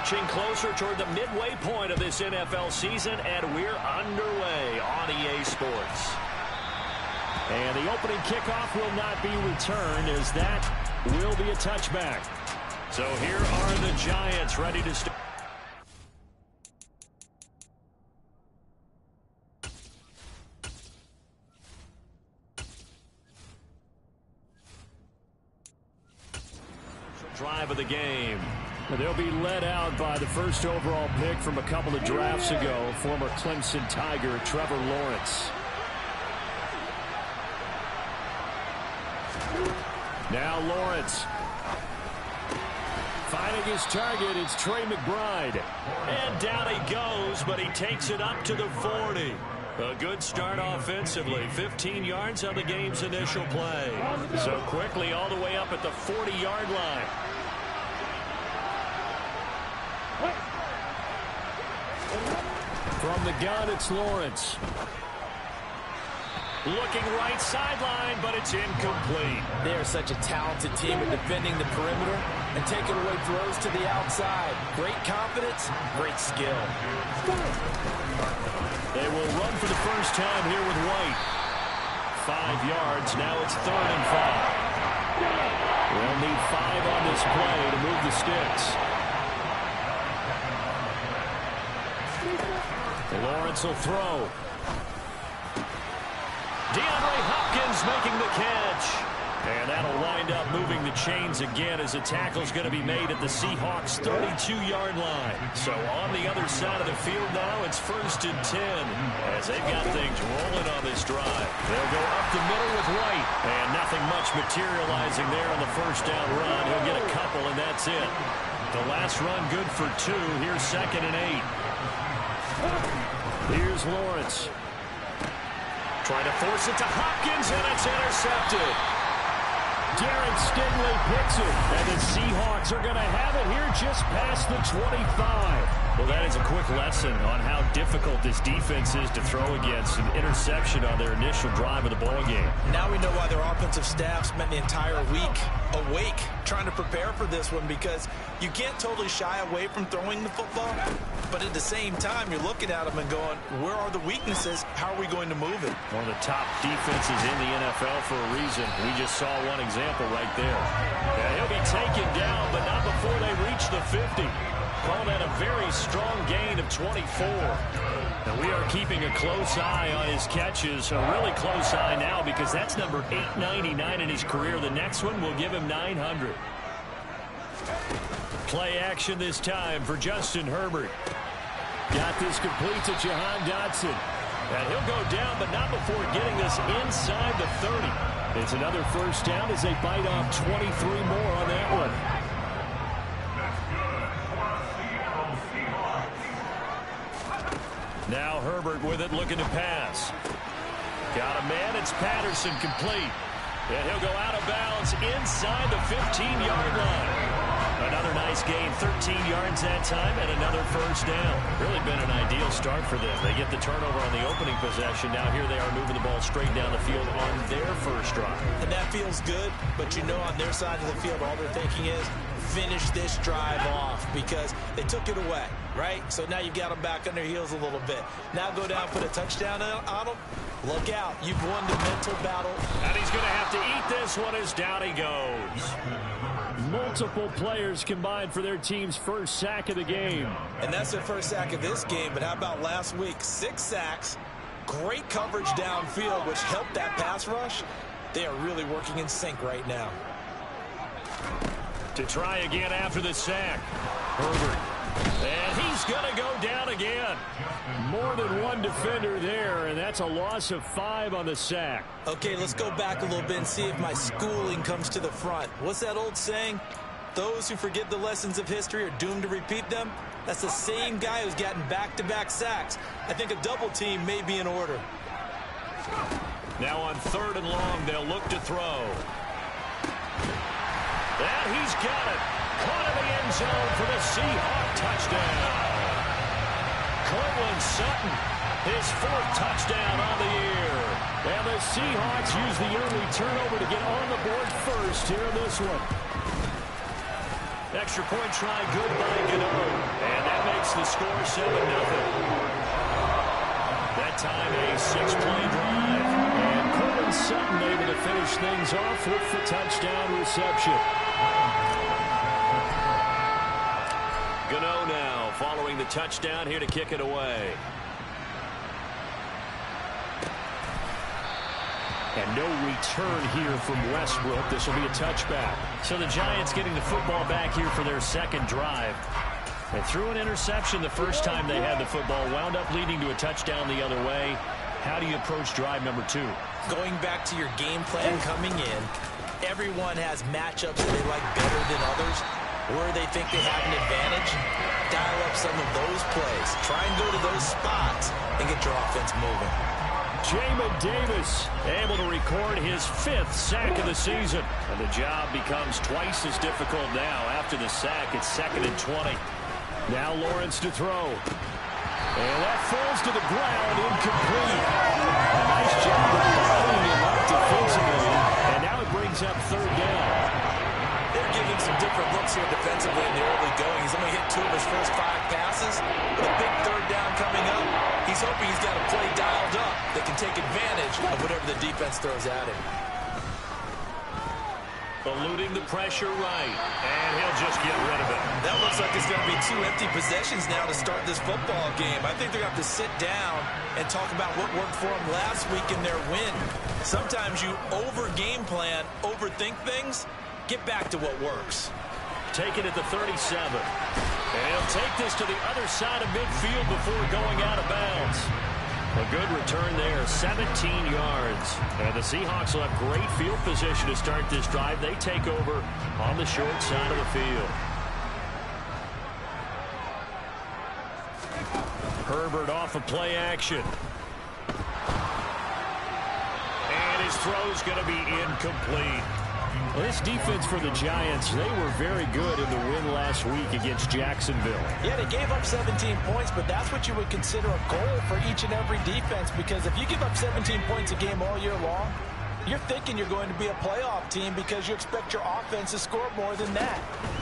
inching closer toward the midway point of this NFL season, and we're underway on EA Sports. And the opening kickoff will not be returned, as that will be a touchback. So here are the Giants ready to start. Drive of the game. They'll be led out by the first overall pick from a couple of drafts ago, former Clemson Tiger Trevor Lawrence. Now Lawrence finding his target. It's Trey McBride, and down he goes, but he takes it up to the 40. A good start offensively. 15 yards on the game's initial play. So quickly all the way up at the 40-yard line. From the gun, it's Lawrence. Looking right sideline, but it's incomplete. They're such a talented team at defending the perimeter and taking away throws to the outside. Great confidence, great skill. They will run for the first time here with White. 5 yards. Now it's 3rd and 5. We'll need 5 on this play to move the sticks. Lawrence will throw. DeAndre Hopkins making the catch. And that'll wind up moving the chains again as a tackle's going to be made at the Seahawks' 32-yard line. So on the other side of the field now, it's 1st and 10 as they've got things rolling on this drive. They'll go up the middle with White. And nothing much materializing there on the first down run. He'll get a couple, and that's it. The last run good for 2. Here's 2nd and 8. Here's Lawrence. Trying to force it to Hopkins, and it's intercepted. Darren Stingley picks it, and the Seahawks are going to have it here just past the 25. Well, that is a quick lesson on how difficult this defense is to throw against. An interception on their initial drive of the ballgame. Now we know why their offensive staff spent the entire week awake trying to prepare for this one, because you can't totally shy away from throwing the football, but at the same time you're looking at them and going, where are the weaknesses? How are we going to move it? One of the top defenses in the NFL for a reason. We just saw one example right there. Yeah, he'll be taken down, but not before they reach the 50. Call that a very strong gain of 24. And we are keeping a close eye on his catches, a really close eye now, because that's number 899 in his career. The next one will give him 900. Play action this time for Justin Herbert. Got this complete to Jahan Dotson. And he'll go down, but not before getting this inside the 30. It's another first down as they bite off 23 more on that one. Now Herbert with it, looking to pass. Got a man, it's Patterson, complete. And he'll go out of bounds inside the 15-yard line. Another nice gain, 13 yards that time, and another first down. Really been an ideal start for them. They get the turnover on the opening possession. Now here they are moving the ball straight down the field on their first drive. And that feels good, but you know on their side of the field all they're thinking is finish this drive off, because they took it away, right? So now you've got them back on their heels a little bit. Now go down, put a touchdown on them. Look out. You've won the mental battle. And he's going to have to eat this one as down he goes. Multiple players combined for their team's first sack of the game. And that's their first sack of this game, but how about last week? 6 sacks, great coverage downfield, which helped that pass rush. They are really working in sync right now. To try again after the sack. Herbert. And he's going to go down again. More than one defender there, and that's a loss of 5 on the sack. Okay, let's go back a little bit and see if my schooling comes to the front. What's that old saying? Those who forget the lessons of history are doomed to repeat them. That's the same guy who's gotten back-to-back sacks. I think a double team may be in order. Now on 3rd and long, they'll look to throw. And he's got it. Caught in the end zone for the Seahawks touchdown. Courtland Sutton, his 4th touchdown on the year. And the Seahawks use the early turnover to get on the board first here in this one. Extra point try good by Gano. And that makes the score 7-0. That time a 6-play drive. And Courtland Sutton able to finish things off with the touchdown reception. Gano now following the touchdown here to kick it away. And no return here from Westbrook. This will be a touchback. So the Giants getting the football back here for their second drive. They threw an interception the first time they had the football, wound up leading to a touchdown the other way. How do you approach drive number 2? Going back to your game plan coming in, everyone has matchups that they like better than others, where they think they have an advantage. Dial up some of those plays. Try and go to those spots and get your offense moving. Jamin Davis able to record his 5th sack of the season. And the job becomes twice as difficult now. After the sack, it's 2nd and 20. Now Lawrence to throw. And that falls to the ground, incomplete. A nice job of following him up defensively. And now it brings up 3rd down. They're giving some different looks here defensively in the early going. He's only hit 2 of his first 5 passes. With a big 3rd down coming up, he's hoping he's got a play dialed up that can take advantage of whatever the defense throws at him. Eluding the pressure right. And he'll just get rid of it. That looks like it's going to be 2 empty possessions now to start this football game. I think they're going to have to sit down and talk about what worked for them last week in their win. Sometimes you over-game plan, overthink things. Get back to what works. Taken at the 37. And he'll take this to the other side of midfield before going out of bounds. A good return there, 17 yards. And the Seahawks will have great field position to start this drive. They take over on the short side of the field. Herbert off of play action. And his throw's going to be incomplete. Well, this defense for the Giants, they were very good in the win last week against Jacksonville. Yeah, they gave up 17 points, but that's what you would consider a goal for each and every defense, because if you give up 17 points a game all year long, you're thinking you're going to be a playoff team because you expect your offense to score more than that.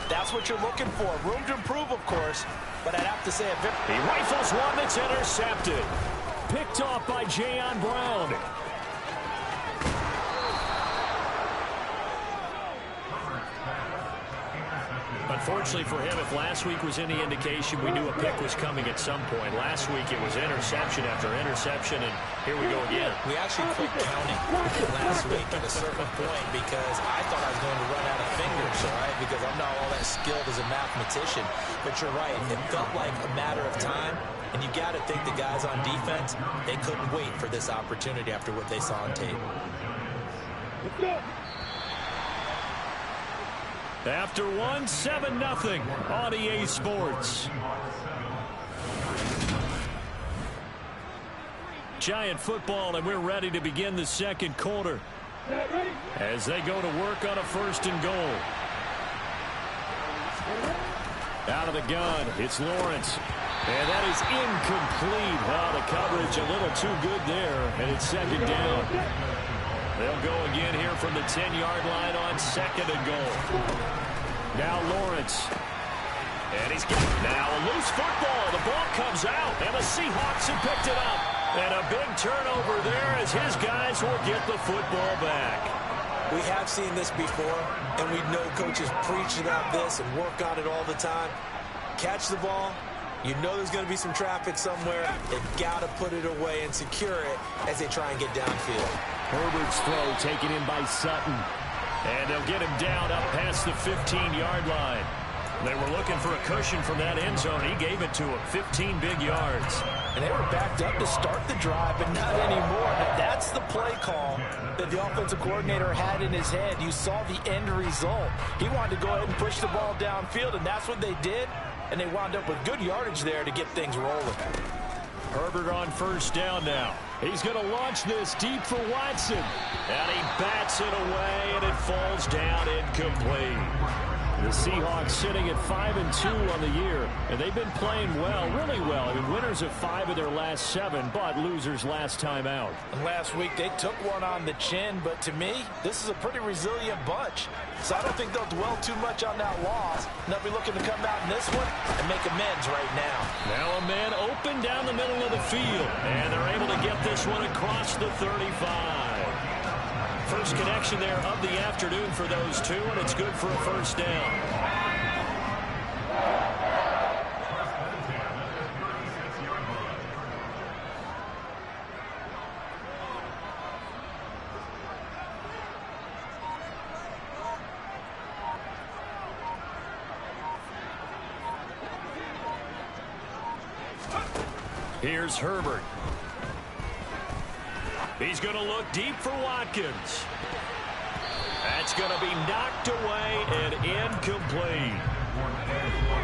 That's what you're looking for. Room to improve, of course, but I'd have to say he rifles one that's intercepted. Picked off by Jayon Brown. Unfortunately for him, if last week was any indication, we knew a pick was coming at some point. Last week it was interception after interception, and here we go again. We actually quit counting last week at a certain point because I thought I was going to run out of fingers, all right, because I'm not all that skilled as a mathematician. But you're right, it felt like a matter of time, and you got to think the guys on defense, they couldn't wait for this opportunity after what they saw on tape. Let's go. After 7-0 on EA Sports. Giant football, and we're ready to begin the second quarter as they go to work on a 1st and goal. Out of the gun, it's Lawrence. And that is incomplete. Oh, the coverage a little too good there, and it's 2nd down. They'll go again here from the 10-yard line on 2nd and goal. Now Lawrence. And he's got now a loose football. The ball comes out, and the Seahawks have picked it up. And a big turnover there as his guys will get the football back. We have seen this before, and we know coaches preach about this and work on it all the time. Catch the ball. You know there's going to be some traffic somewhere. They've got to put it away and secure it as they try and get downfield. Herbert's throw taken in by Sutton. And they'll get him down up past the 15-yard line. They were looking for a cushion from that end zone. He gave it to him. 15 big yards. And they were backed up to start the drive, but not anymore. Now, that's the play call that the offensive coordinator had in his head. You saw the end result. He wanted to go ahead and push the ball downfield, and that's what they did. And they wound up with good yardage there to get things rolling. Herbert on 1st down now. He's going to launch this deep for Watson. And he bats it away, and it falls down incomplete. The Seahawks sitting at 5-2 on the year, and they've been playing well, really well. I mean, winners of 5 of their last 7, but losers last time out. And last week they took one on the chin, but to me, this is a pretty resilient bunch. So I don't think they'll dwell too much on that loss. They'll be looking to come out in this one and make amends right now. Now a man open down the middle of the field, and they're able to get this one across the 35. First connection there of the afternoon for those two, and it's good for a first down. Here's Herbert. He's going to look deep for Watkins. That's going to be knocked away and incomplete.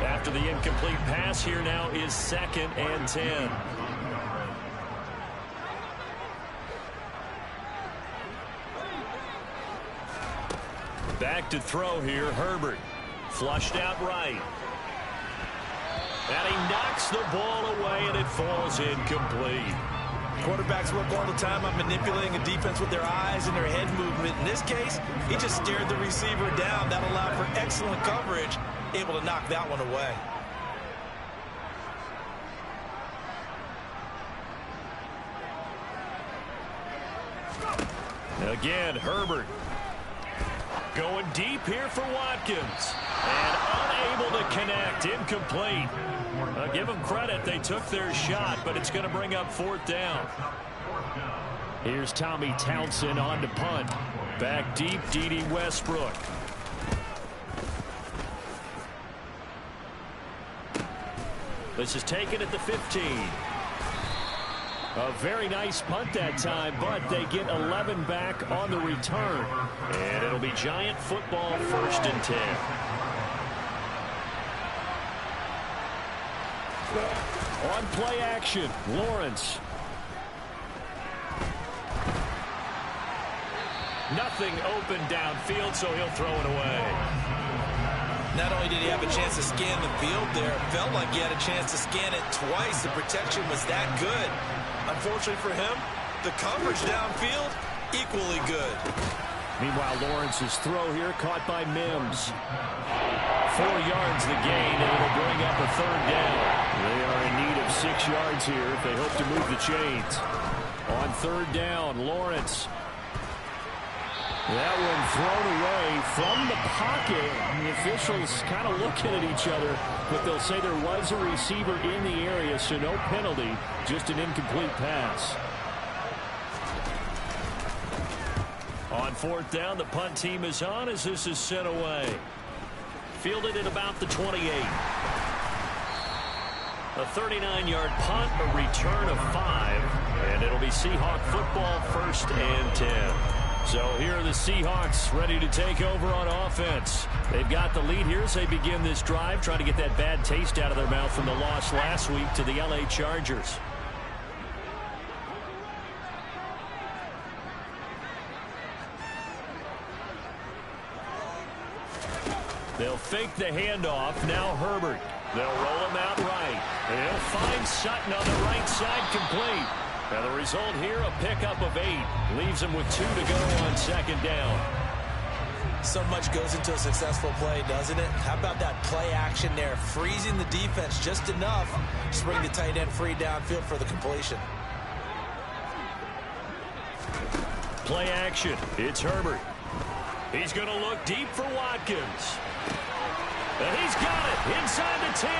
After the incomplete pass, here now is 2nd and 10. Back to throw here, Herbert. Flushed out right. And he knocks the ball away, and it falls incomplete. Quarterbacks work all the time on manipulating a defense with their eyes and their head movement. In this case, he just stared the receiver down. That allowed for excellent coverage, able to knock that one away. Again, Herbert going deep here for Watkins. And unable to connect, incomplete. Give them credit, they took their shot, but it's going to bring up 4th down. Here's Tommy Townsend on to punt. Back deep, D.D. Westbrook. This is taken at the 15. A very nice punt that time, but they get 11 back on the return. And it'll be Giant football, 1st and 10. On play action, Lawrence. Nothing open downfield, so he'll throw it away. Not only did he have a chance to scan the field there, it felt like he had a chance to scan it twice. The protection was that good. Unfortunately for him, the coverage downfield, equally good. Meanwhile, Lawrence's throw here caught by Mims. 4 yards the gain, and it'll bring up a 3rd down. They are in need of 6 yards here if they hope to move the chains. On 3rd down, Lawrence. That one thrown away from the pocket. The officials kind of looking at each other, but they'll say there was a receiver in the area, so no penalty, just an incomplete pass. On 4th down, the punt team is on as this is sent away. Fielded at about the 28. A 39-yard punt, a return of 5, and it'll be Seahawk football, 1st and 10. So here are the Seahawks ready to take over on offense. They've got the lead here as they begin this drive, trying to get that bad taste out of their mouth from the loss last week to the LA Chargers. They'll fake the handoff. Now Herbert. They'll roll him out right. They'll find Sutton on the right side, complete. And the result here, a pickup of 8. Leaves him with 2 to go on 2nd down. So much goes into a successful play, doesn't it? How about that play action there? Freezing the defense just enough to bring the tight end free downfield for the completion. Play action. It's Herbert. He's going to look deep for Watkins. And he's got it inside the 10.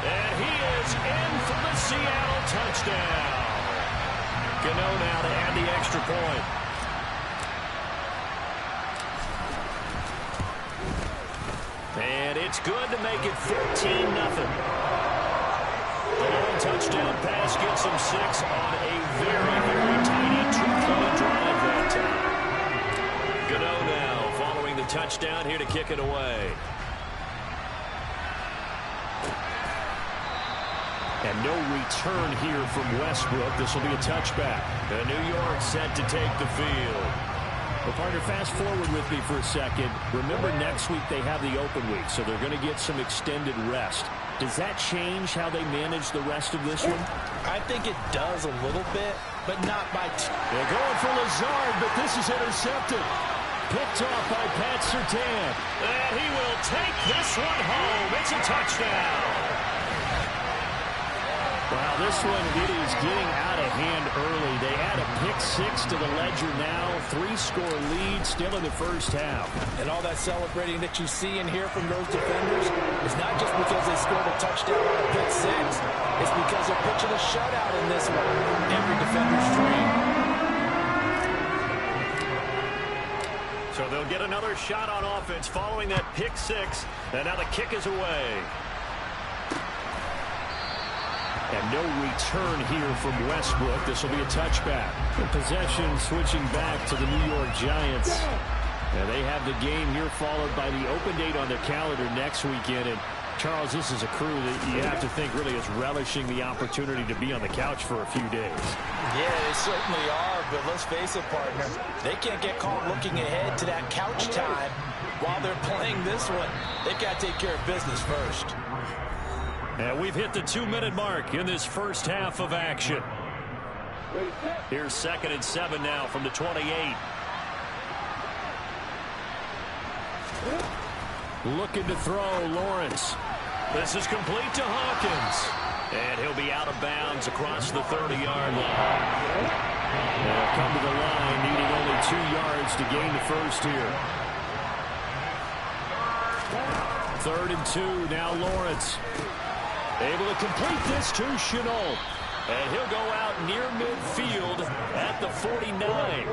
And he is in for the Seattle touchdown. Gano now to add the extra point. And it's good to make it 14-0. The long touchdown pass gets him 6 on a very, very tiny 2-play drive that time. Gano now following the touchdown here to kick it away. And no return here from Westbrook. This will be a touchback. And New York set to take the field. Well, partner, fast forward with me for a second. Remember, next week they have the open week, so they're going to get some extended rest. Does that change how they manage the rest of this one? I think it does a little bit, but not by They're going for Lazard, but this is intercepted. Picked off by Pat Surtain. And he will take this one home. It's a touchdown. Wow, this one, it is getting out of hand early. They add a pick-6 to the ledger now. 3-score lead still in the first half. And all that celebrating that you see and hear from those defenders is not just because they scored a touchdown on a pick-6. It's because they're pitching a shutout in this one. Every defender's dream. So they'll get another shot on offense following that pick-6. And now the kick is away. And no return here from Westbrook. This will be a touchback. The possession switching back to the New York Giants. And they have the game here followed by the open date on their calendar next weekend. And Charles, this is a crew that you have to think really is relishing the opportunity to be on the couch for a few days. Yeah, they certainly are, but let's face it, partner. They can't get caught looking ahead to that couch time while they're playing this one. They've got to take care of business first. And we've hit the 2-minute mark in this first half of action. Here's 2nd and 7 now from the 28. Looking to throw, Lawrence. This is complete to Hawkins. And he'll be out of bounds across the 30-yard line. They'll come to the line, needing only 2 yards to gain the first here. 3rd and 2, now Lawrence. Able to complete this to Shenault. And he'll go out near midfield at the 49.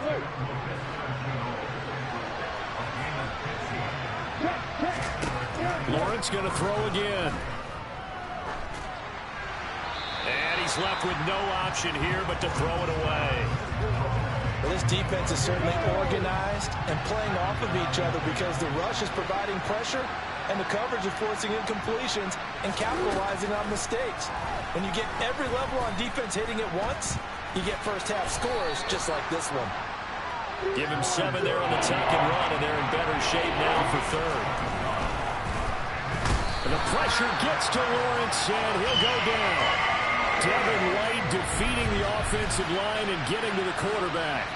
Lawrence going to throw again. And he's left with no option here but to throw it away. Well, this defense is certainly organized and playing off of each other because the rush is providing pressure and the coverage is forcing incompletions and capitalizing on mistakes. When you get every level on defense hitting at once, you get first-half scores just like this one. Give him 7 there on the tuck and run, and they're in better shape now for 3rd. And the pressure gets to Lawrence, and he'll go down. Devin White defeating the offensive line and getting to the quarterback.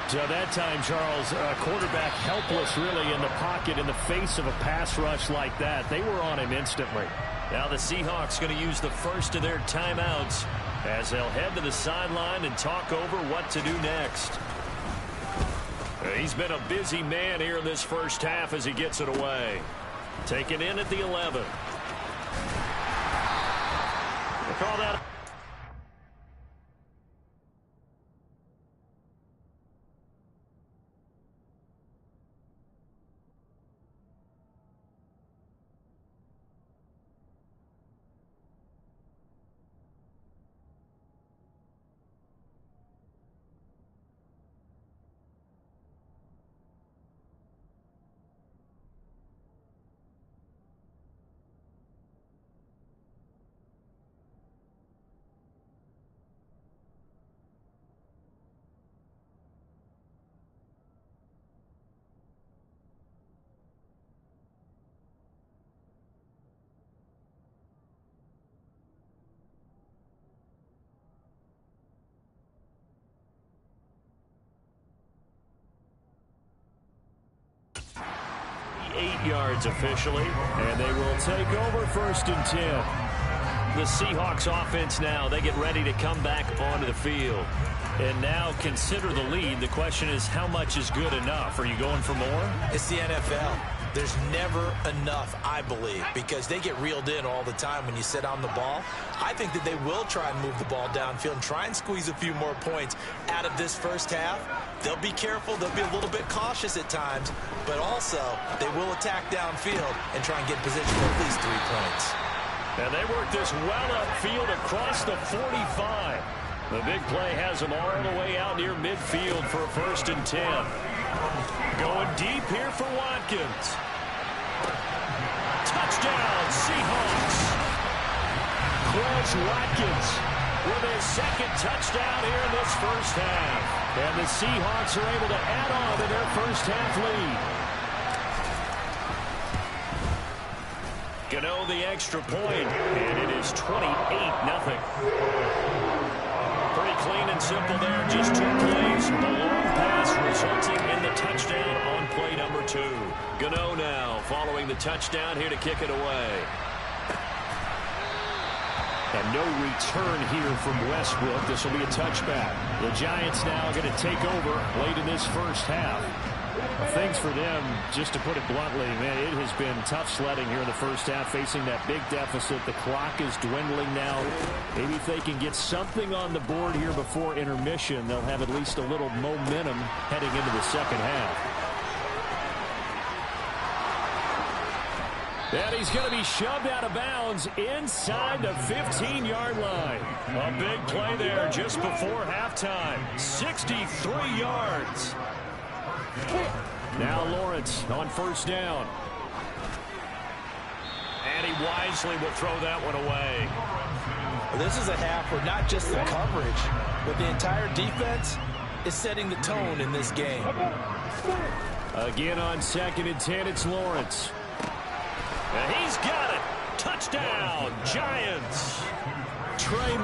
So that time, Charles, quarterback helpless really in the pocket in the face of a pass rush like that. They were on him instantly. Now the Seahawks going to use the first of their timeouts as they'll head to the sideline and talk over what to do next. He's been a busy man here in this first half as he gets it away. Taken in at the 11. We'll call that. Yards officially, and they will take over 1st and 10. The Seahawks offense now, they get ready to come back onto the field. And now consider the lead. The question is, how much is good enough? Are you going for more? It's the NFL. There's never enough, I believe, because they get reeled in all the time when you sit on the ball. I think that they will try and move the ball downfield and try and squeeze a few more points out of this first half. They'll be careful. They'll be a little bit cautious at times, but also they will attack downfield and try and get position for at least 3 points. And they work this well upfield across the 45. The big play has them all the way out near midfield for a 1st and 10. Going deep here for Watkins. Touchdown, Seahawks. Quez Watkins with his 2nd touchdown here in this first half. And And the Seahawks are able to add on to their first half lead. Gano the extra point, and it is 28-0. Pretty clean and simple there, just 2 plays. The long pass resulting in the touchdown on play number 2. Gano now following the touchdown here to kick it away. And no return here from Westbrook. This will be a touchback. The Giants now going to take over late in this first half. Things for them, just to put it bluntly, man, it has been tough sledding here in the first half, facing that big deficit. The clock is dwindling now. Maybe if they can get something on the board here before intermission, they'll have at least a little momentum heading into the second half. And he's going to be shoved out of bounds inside the 15-yard line. A big play there just before halftime. 63 yards. Now Lawrence on first down. And he wisely will throw that one away. Well, this is a half where not just the coverage, but the entire defense is setting the tone in this game. Again on 2nd and 10, it's Lawrence. And he's got it. Touchdown, Giants. Trey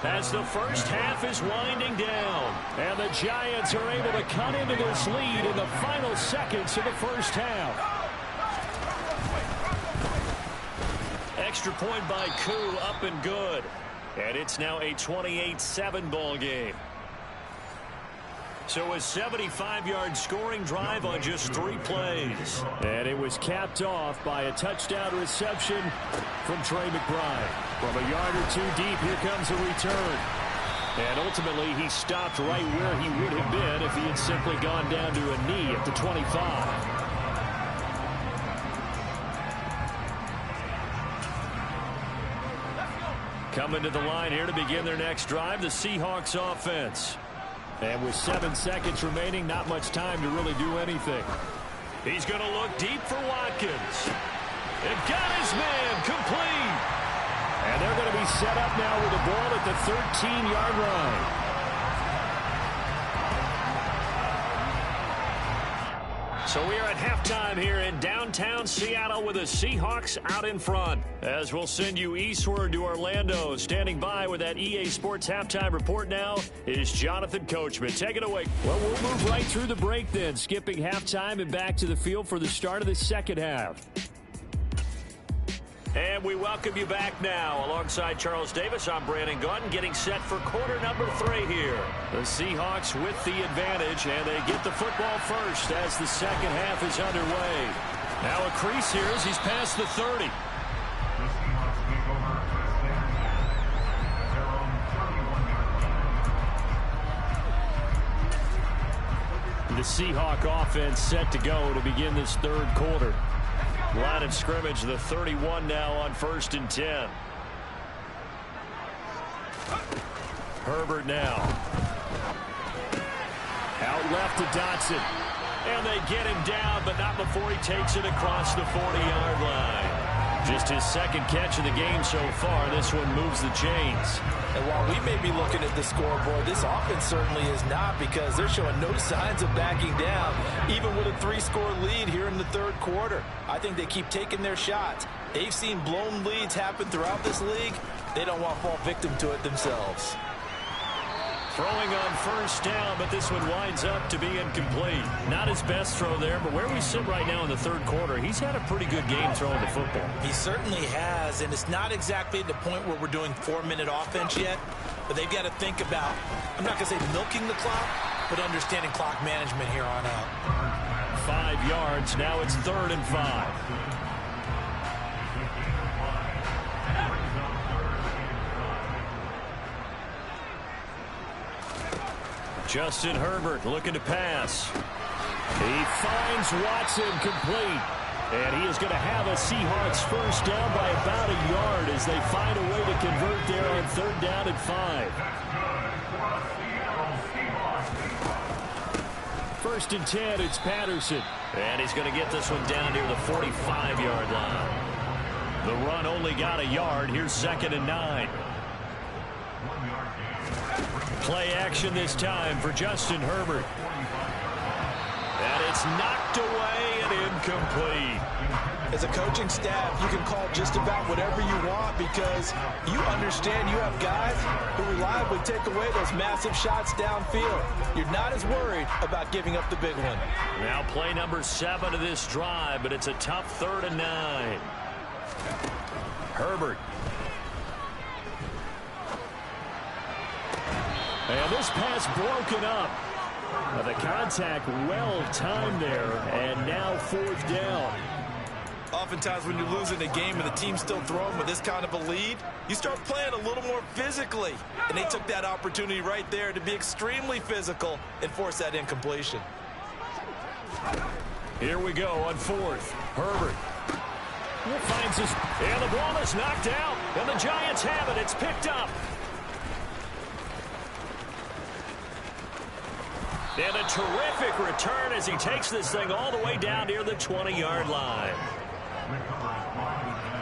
as the first half is winding down. And the Giants are able to cut into this lead in the final seconds of the first half. Extra point by Koo, up and good. And it's now a 28-7 ball game. So a 75-yard scoring drive on just 3 plays. And it was capped off by a touchdown reception from Trey McBride. From a yard or 2 deep, here comes a return. And ultimately, he stopped right where he would have been if he had simply gone down to a knee at the 25. Coming to the line here to begin their next drive, the Seahawks offense. And with 7 seconds remaining, not much time to really do anything. He's going to look deep for Watkins. And got his man complete. And they're going to be set up now with the ball at the 13-yard line. So we are at halftime here in downtown Seattle with the Seahawks out in front. As we'll send you eastward to Orlando. Standing by with that EA Sports halftime report now is Jonathan Coachman. Take it away. Well, we'll move right through the break then, skipping halftime and back to the field for the start of the second half. And we welcome you back now. Alongside Charles Davis, I'm Brandon Gaudin, getting set for quarter number 3 here. The Seahawks with the advantage, and they get the football first as the second half is underway. Now a crease here as he's past the 30. The Seahawk offense set to go to begin this third quarter. Line of scrimmage, the 31 now on 1st and 10. Herbert now. Out left to Dotson. And they get him down, but not before he takes it across the 40-yard line. Just his second catch of the game so far. This one moves the chains. And while we may be looking at the scoreboard, this offense certainly is not, because they're showing no signs of backing down, even with a 3-score lead here in the third quarter. I think they keep taking their shots. They've seen blown leads happen throughout this league. They don't want to fall victim to it themselves. Throwing on 1st down, but this one winds up to be incomplete. Not his best throw there, but where we sit right now in the third quarter, he's had a pretty good game throwing the football. He certainly has, and it's not exactly at the point where we're doing 4-minute offense yet, but they've got to think about, I'm not going to say milking the clock, but understanding clock management here on out. 5 yards, now it's 3rd and 5. Justin Herbert looking to pass. He finds Watson complete. And he is going to have a Seahawks first down by about a yard as they find a way to convert there on 3rd down and 5. 1st and 10, it's Patterson. And he's going to get this one down near the 45-yard line. The run only got a yard. Here's 2nd and 9. Play action this time for Justin Herbert. And it's knocked away and incomplete. As a coaching staff, you can call just about whatever you want, because you understand you have guys who reliably take away those massive shots downfield. You're not as worried about giving up the big one. Now play number 7 of this drive, but it's a tough 3rd and 9. Herbert. And this pass broken up. The contact well timed there, and now 4th down. Oftentimes when you're losing a game and the team's still throwing with this kind of a lead, you start playing a little more physically. And they took that opportunity right there to be extremely physical and force that incompletion. Here we go on 4th. Herbert. Finds his, and the ball is knocked out. And the Giants have it. It's picked up. And a terrific return as he takes this thing all the way down near the 20-yard line.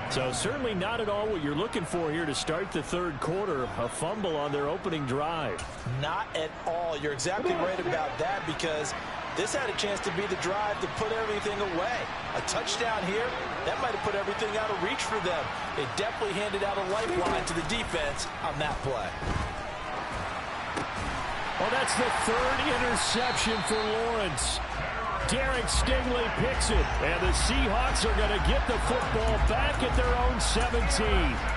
So certainly not at all what you're looking for here to start the third quarter. A fumble on their opening drive. Not at all. You're exactly right about that, because this had a chance to be the drive to put everything away. A touchdown here, that might have put everything out of reach for them. It definitely handed out a lifeline to the defense on that play. that's the third interception for Lawrence. Derek Stingley picks it, and the Seahawks are going to get the football back at their own 17.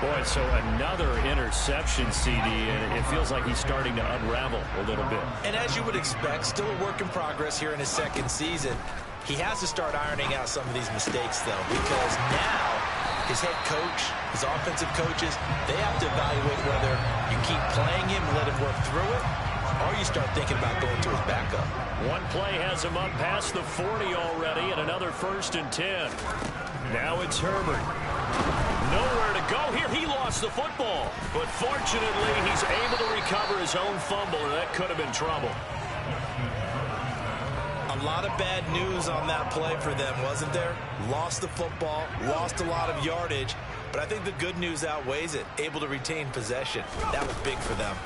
Boy, so another interception, CD, and it feels like he's starting to unravel a little bit. And as you would expect, still a work in progress here in his second season. He has to start ironing out some of these mistakes, though, because now his head coach, his offensive coaches, they have to evaluate whether you keep playing him, let him work through it, or you start thinking about going to his backup. One play has him up past the 40 already, and another 1st and 10. Now it's Herbert. Nowhere to go here. He lost the football, but fortunately he's able to recover his own fumble, and that could have been trouble. A lot of bad news on that play for them, wasn't there? Lost the football, lost a lot of yardage, but I think the good news outweighs it. Able to retain possession. That was big for them.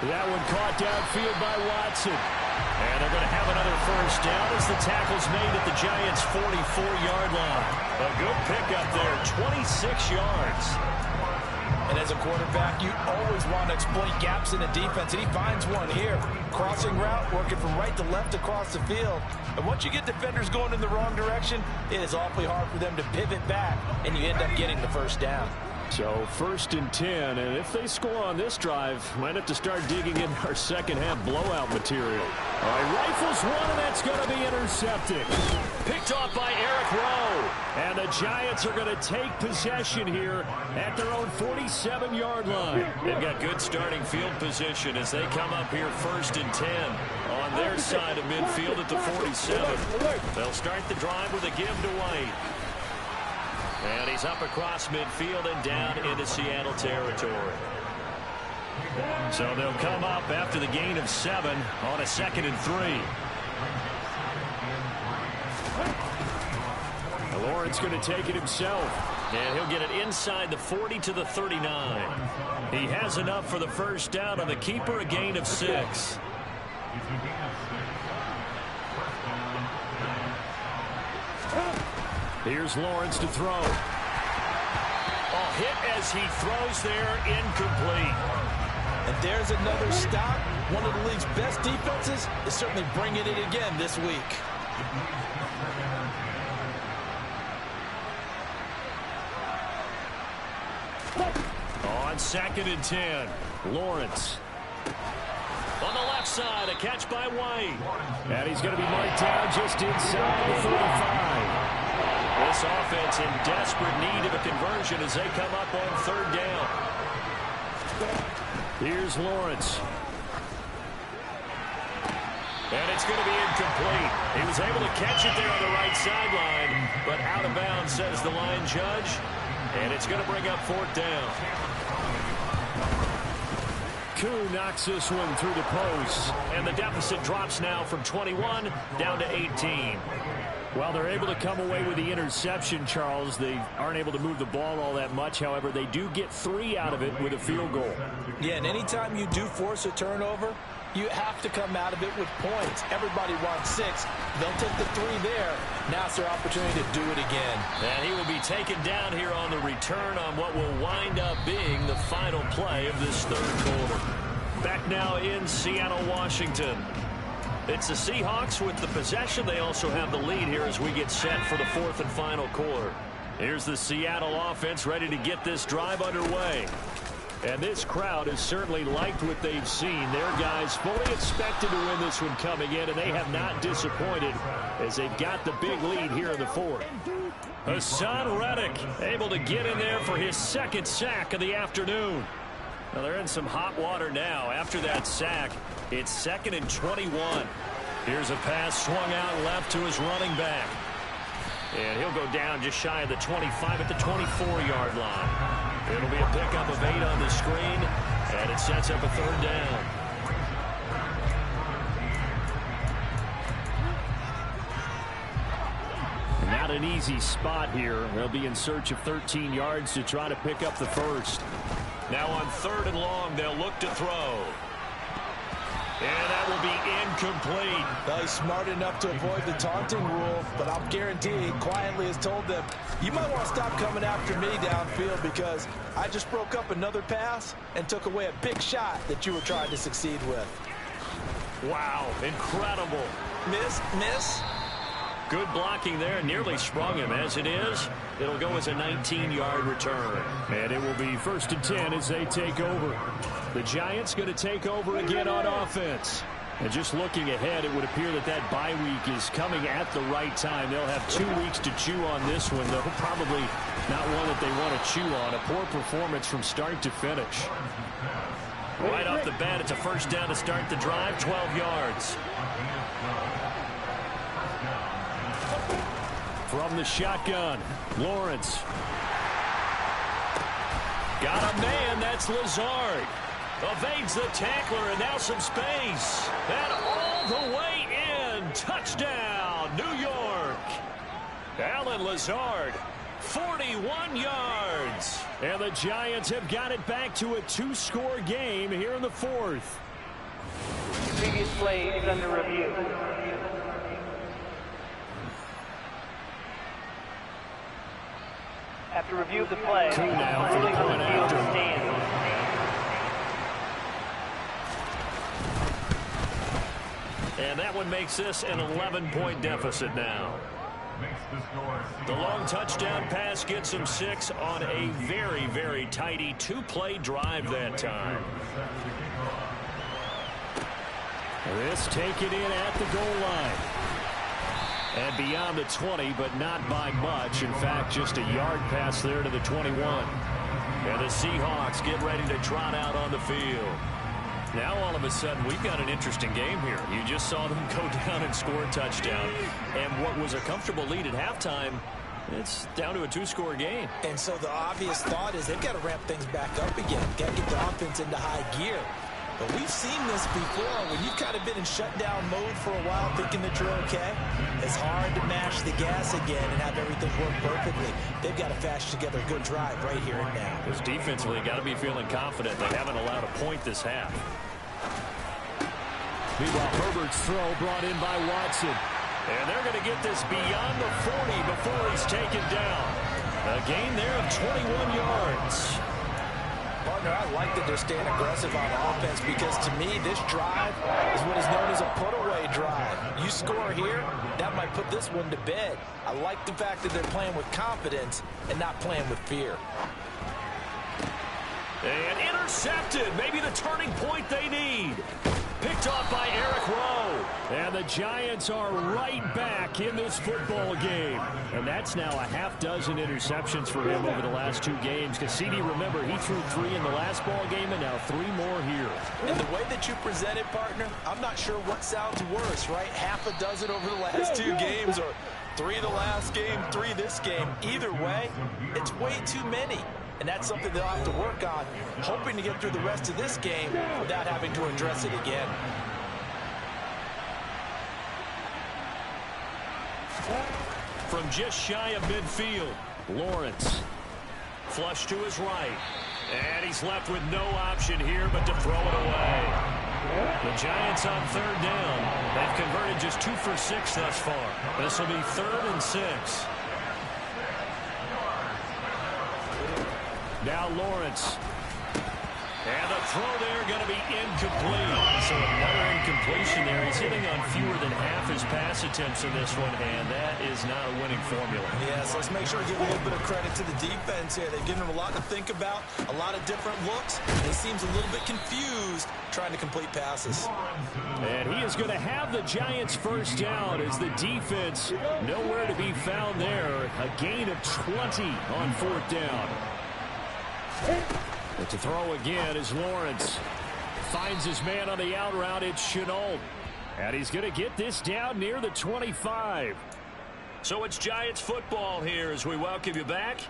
That one caught downfield by Watson. And they're going to have another 1st down as the tackle's made at the Giants' 44-yard line. A good pickup there, 26 yards. And as a quarterback, you always want to exploit gaps in the defense, and he finds one here. Crossing route, working from right to left across the field. And once you get defenders going in the wrong direction, it is awfully hard for them to pivot back, and you end up getting the 1st down. So 1st and 10, and if they score on this drive, might have to start digging in our second-half blowout material. All right, rifles one, and that's going to be intercepted. Picked off by Eric Rowe. And the Giants are going to take possession here at their own 47-yard line. They've got good starting field position as they come up here 1st and 10 on their side of midfield at the 47. They'll start the drive with a give to White. And he's up across midfield and down into Seattle territory. So they'll come up after the gain of 7 on a 2nd and 3. Lawrence going to take it himself. And he'll get it inside the 40 to the 39. He has enough for the 1st down on the keeper, a gain of 6. Here's Lawrence to throw. Oh, hit as he throws there, incomplete. And there's another stop. One of the league's best defenses is certainly bringing it again this week. On 2nd and 10, Lawrence. On the left side, a catch by White. And he's going to be marked down just inside the 35. This offense in desperate need of a conversion as they come up on 3rd down. Here's Lawrence. And it's going to be incomplete. He was able to catch it there on the right sideline, but out of bounds, says the line judge. And it's going to bring up 4th down. Koo knocks this one through the post. And the deficit drops now from 21 down to 18. Well, they're able to come away with the interception, Charles. They aren't able to move the ball all that much. However, they do get 3 out of it with a field goal. Yeah, and anytime you do force a turnover, you have to come out of it with points. Everybody wants 6. They'll take the 3 there. Now it's their opportunity to do it again. And he will be taken down here on the return on what will wind up being the final play of this 3rd quarter. Back now in Seattle, Washington. It's the Seahawks with the possession. They also have the lead here as we get set for the 4th and final quarter. Here's the Seattle offense ready to get this drive underway. And this crowd has certainly liked what they've seen. Their guys fully expected to win this one coming in, and they have not disappointed as they've got the big lead here in the 4th. Hassan Reddick able to get in there for his 2nd sack of the afternoon. Now they're in some hot water now. After that sack, it's 2nd and 21. Here's a pass swung out left to his running back. And he'll go down just shy of the 25 at the 24-yard line. It'll be a pickup of 8 on the screen, and it sets up a 3rd down. Not an easy spot here. They'll be in search of 13 yards to try to pick up the 1st. Now on 3rd and long, they'll look to throw. And that will be incomplete. Well, he's smart enough to avoid the taunting rule, but I'll guarantee he quietly has told them, you might want to stop coming after me downfield because I just broke up another pass and took away a big shot that you were trying to succeed with. Wow, incredible. Miss. Good blocking there, nearly sprung him. As it is, it'll go as a 19-yard return. And it will be 1st and 10 as they take over. The Giants going to take over again on offense. And just looking ahead, it would appear that that bye week is coming at the right time. They'll have 2 weeks to chew on this one, though probably not one that they want to chew on. A poor performance from start to finish. Right off the bat, it's a 1st down to start the drive, 12 yards. From the shotgun, Lawrence. Got a man, that's Lazard. Evades the tackler, and now some space. And all the way in. Touchdown, New York. Allen Lazard, 41 yards. And the Giants have got it back to a 2-score game here in the 4th. Previous play is under review. After review of the play, Two now for the point after. And that one makes this an 11-point deficit now. The long touchdown pass gets him 6 on a very, very tidy 2-play drive that time. This taken in at the goal line. And beyond the 20, but not by much. In fact, just a yard pass there to the 21. And the Seahawks get ready to trot out on the field. Now, all of a sudden, we've got an interesting game here. You just saw them go down and score a touchdown. And what was a comfortable lead at halftime, it's down to a 2-score game. And so the obvious thought is they've got to ramp things back up again. Got to get the offense into high gear. But we've seen this before when you've kind of been in shutdown mode for a while thinking that you're okay. It's hard to mash the gas again and have everything work perfectly. They've got to fashion together a good drive right here and now. Because defensively, got to be feeling confident. They haven't allowed a point this half. Meanwhile, Herbert's throw brought in by Watson. And they're going to get this beyond the 40 before he's taken down. A gain there of 21 yards. Partner, I like that they're staying aggressive on offense because to me, this drive is what is known as a put-away drive. You score here, that might put this one to bed. I like the fact that they're playing with confidence and not playing with fear. And intercepted, maybe the turning point they need. Picked off by Eric Rowe. And the Giants are right back in this football game. And that's now a half-dozen interceptions for him over the last 2 games. Because CD, remember, he threw 3 in the last ball game and now 3 more here. And the way that you present it, partner, I'm not sure what sounds worse, right? Half a dozen over the last 2 games or 3 the last game, 3 this game. Either way, it's way too many. And that's something they'll have to work on, hoping to get through the rest of this game without having to address it again. From just shy of midfield, Lawrence. Flush to his right. And he's left with no option here but to throw it away. The Giants on 3rd down. They've converted just 2 for 6 thus far. This will be 3rd and 6. Now Lawrence. And the throw there going to be incomplete. So another incompletion there. He's hitting on fewer than half his pass attempts in this one, and that is not a winning formula. Yes, let's make sure to give a little bit of credit to the defense here. They've given him a lot to think about, a lot of different looks. He seems a little bit confused trying to complete passes. And he is going to have the Giants first down as the defense nowhere to be found there. A gain of 20 on 4th down. But to throw again is Lawrence. Finds his man on the out route. It's Shenault. And he's going to get this down near the 25. So it's Giants football here as we welcome you back.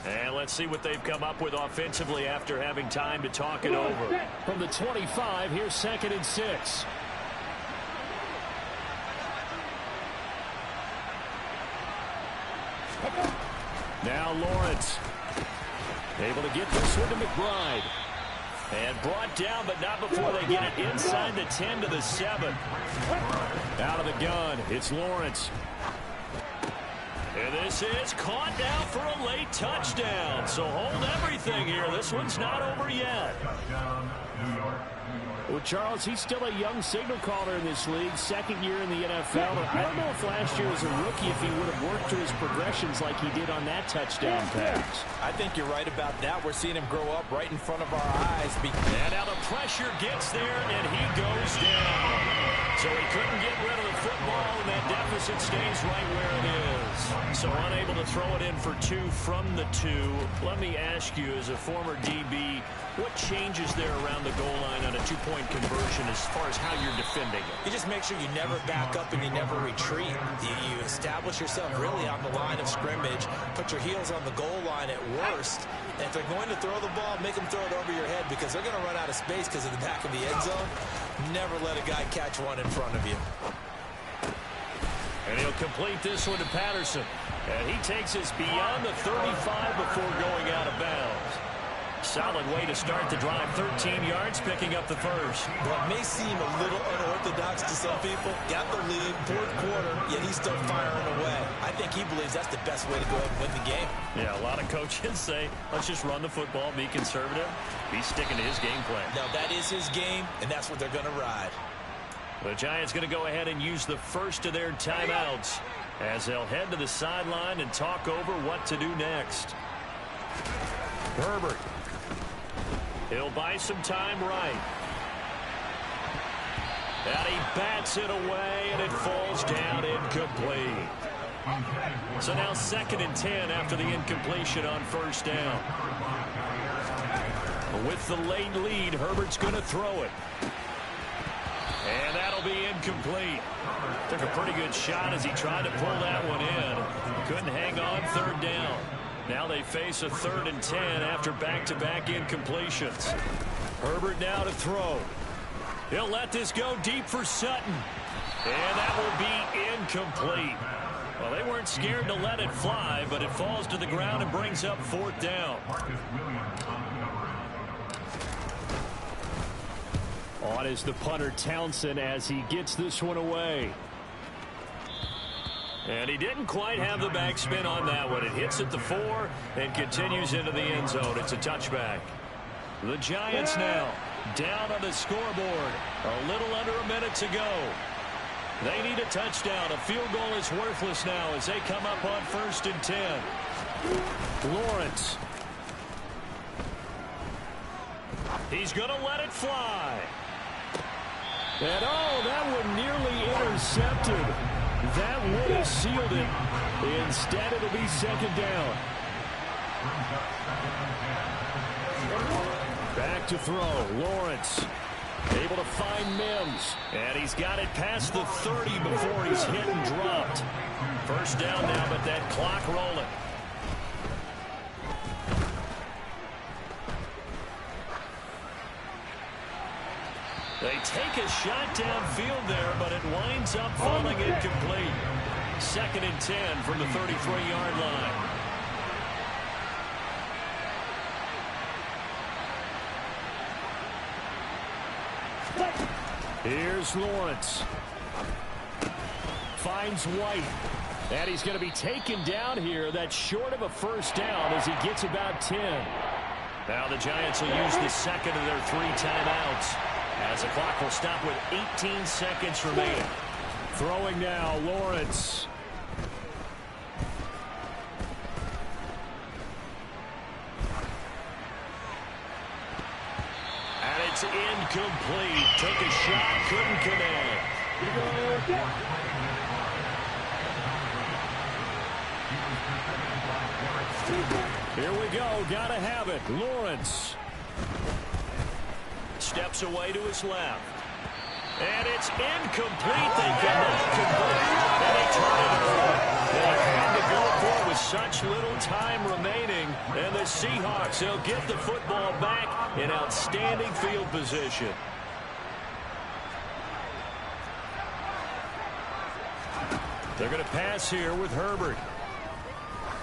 And let's see what they've come up with offensively after having time to talk it over. From the 25, here's 2nd and 6. Now Lawrence. Able to get this one to McBride. And brought down, but not before they get it inside the 10 to the 7. Out of the gun, it's Lawrence. And this is caught now for a late touchdown. So hold everything here. This one's not over yet. Well, Charles, he's still a young signal caller in this league, second year in the NFL. I don't know if last year as a rookie if he would have worked through his progressions like he did on that touchdown pass. I think you're right about that. We're seeing him grow up right in front of our eyes. And now the pressure gets there, and he goes down. So he couldn't get rid of the football, and that deficit stays right where it is. So unable to throw it in for 2 from the 2. Let me ask you, as a former DB, what changes there around the goal line on a 2-point conversion as far as how you're defending it? You just make sure you never back up and you never retreat. You establish yourself really on the line of scrimmage, put your heels on the goal line at worst. And if they're going to throw the ball, make them throw it over your head because they're going to run out of space because of the back of the end zone. Never let a guy catch one in front of you. And he'll complete this one to Patterson. And he takes us beyond the 35 before going out of bounds. Solid way to start the drive. 13 yards, picking up the first. Well, it may seem a little unorthodox to some people. Got the lead, 4th quarter, yet he's still firing away. I think he believes that's the best way to go ahead and win the game. Yeah, a lot of coaches say, let's just run the football, be conservative. He's sticking to his game plan. Now, that is his game, and that's what they're going to ride. The Giants going to go ahead and use the first of their timeouts as they'll head to the sideline and talk over what to do next. Herbert. He'll buy some time right. And he bats it away, and it falls down incomplete. So now 2nd and 10 after the incompletion on 1st down. With the late lead, Herbert's going to throw it. And that'll be incomplete. Took a pretty good shot as he tried to pull that one in. Couldn't hang on 3rd down. Now they face a 3rd and 10 after back-to-back incompletions. Herbert now to throw. He'll let this go deep for Sutton. And that will be incomplete. Well, they weren't scared to let it fly, but it falls to the ground and brings up 4th down. On is the punter Townsend as he gets this one away. And he didn't quite have the backspin on that one. It hits at the 4 and continues into the end zone. It's a touchback. The Giants now down on the scoreboard. A little under a minute to go. They need a touchdown. A field goal is worthless now as they come up on 1st and 10. Lawrence. He's going to let it fly. And oh, that one nearly intercepted. That would have sealed it. Instead, it'll be 2nd down. Back to throw. Lawrence able to find Mims. And he's got it past the 30 before he's hit and dropped. 1st down now, but that clock rolling. They take a shot downfield there, but it winds up falling incomplete. 2nd and 10 from the 33-yard line. Here's Lawrence. Finds White. And he's going to be taken down here. That's short of a 1st down as he gets about 10. Now the Giants will use the 2nd of their 3 timeouts, as the clock will stop with 18 seconds remaining. Throwing now, Lawrence. And it's incomplete. Took a shot, couldn't connect. Here we go. Gotta have it. Lawrence. Steps away to his left. And it's incomplete. They cannot convert. And they turn it over. They had to go for it with such little time remaining. And the Seahawks, they'll get the football back in outstanding field position. They're going to pass here with Herbert.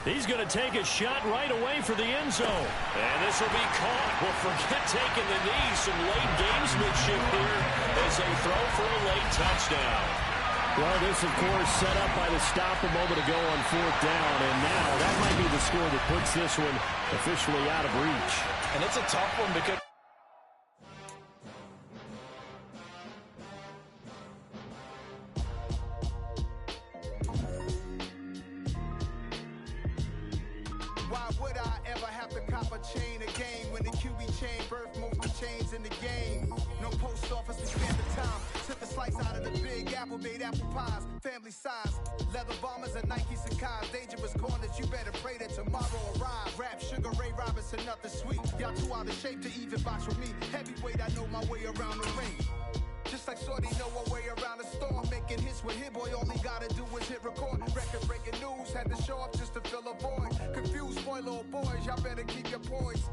He's going to take a shot right away for the end zone. And this will be caught. Well, forget taking the knee. Some late gamesmanship here as they throw for a late touchdown. Well, this, of course, set up by the stop a moment ago on 4th down. And now that might be the score that puts this one officially out of reach. And it's a tough one because why would I ever have to cop a chain again when the QB chain birth most of the chains in the game? No post office to spend the time. Took a slice out of the big apple, made apple pies, family size. Leather bombers and Nike Sacai's. Dangerous corners, you better pray that tomorrow arrive. Rap, Sugar Ray Robinson, nothing sweet. Y'all too out of shape to even box with me. Heavyweight, I know my way around the ring. Just like Shorty know her way around the storm. Making hits with Hit Boy, all he gotta do is hit record. Record breaking news, had to show up just to fill a void. Confused, spoiler boys, y'all better keep your poise.